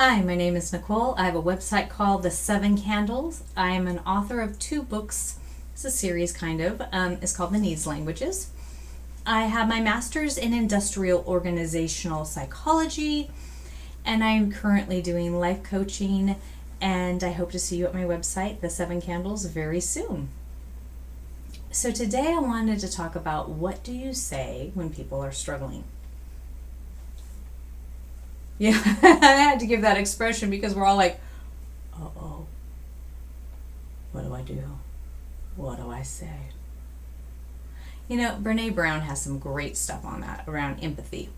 Hi, my name is Nicole. I have a website called The Seven Candles. I am an author of 2 books. It's a series, kind of. It's called The Needs Languages. I have my master's in industrial organizational psychology, and I'm currently doing life coaching, and I hope to see you at my website, The Seven Candles, very soon. So today I wanted to talk about, what do you say when people are struggling? Yeah, I had to give that expression because we're all like, uh-oh, what do I do? What do I say? Brene Brown has some great stuff on that around empathy.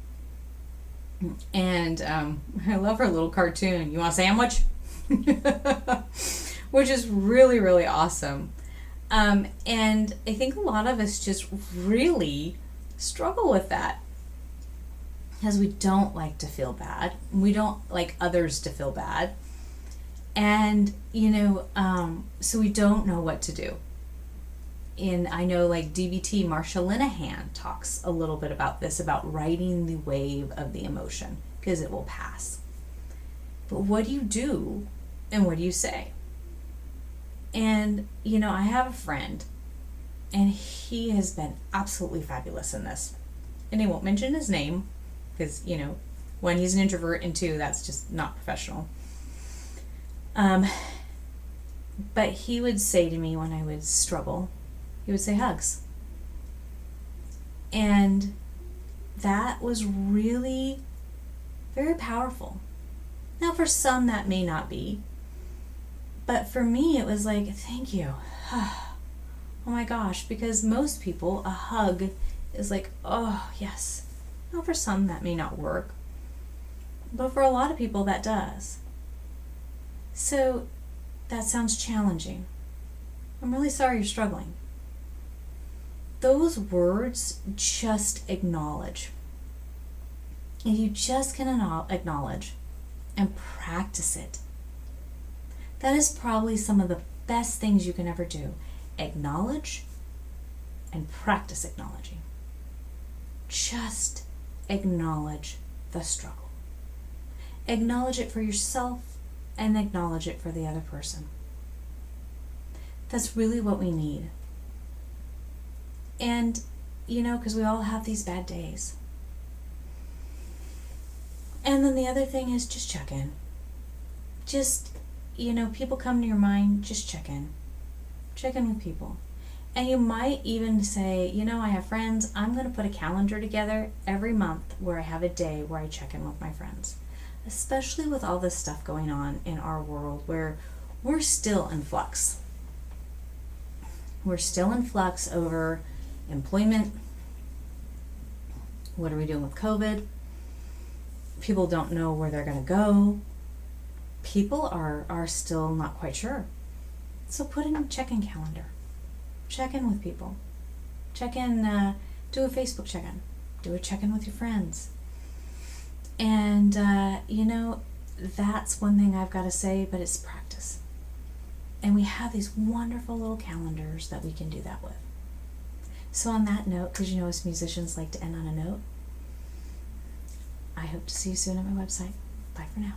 And I love her little cartoon. You want a sandwich? Which is really, really awesome. And I think a lot of us just really struggle with that because we don't like to feel bad. We don't like others to feel bad. And, so we don't know what to do. And I know, like, DBT, Marsha Linehan talks a little bit about this, about riding the wave of the emotion, because it will pass. But what do you do and what do you say? And, I have a friend, and he has been absolutely fabulous in this. And I won't mention his name, because, one, he's an introvert, and 2, that's just not professional. But he would say to me when I would struggle, he would say hugs. And that was really very powerful. Now, for some, that may not be. But for me, it was like, thank you. Oh my gosh, because most people, a hug is like, oh, yes. Now, for some, that may not work. But for a lot of people, that does. So that sounds challenging. I'm really sorry you're struggling. Those words just acknowledge. If you just can acknowledge and practice it, that is probably some of the best things you can ever do. Acknowledge and practice acknowledging. Just acknowledge the struggle. Acknowledge it for yourself and acknowledge it for the other person. That's really what we need. And, because we all have these bad days. And then the other thing is just check in. Just, people come to your mind, just check in. Check in with people. And you might even say, I have friends, I'm going to put a calendar together every month where I have a day where I check in with my friends. Especially with all this stuff going on in our world where we're still in flux. We're still in flux over employment. What are we doing with COVID? People don't know where they're going to go. People are still not quite sure. So put in a check-in calendar. Check in with people. Check in, do a Facebook check-in. Do a check-in with your friends. And, that's one thing I've got to say, but it's practice. And we have these wonderful little calendars that we can do that with. So on that note, because us musicians like to end on a note, I hope to see you soon at my website. Bye for now.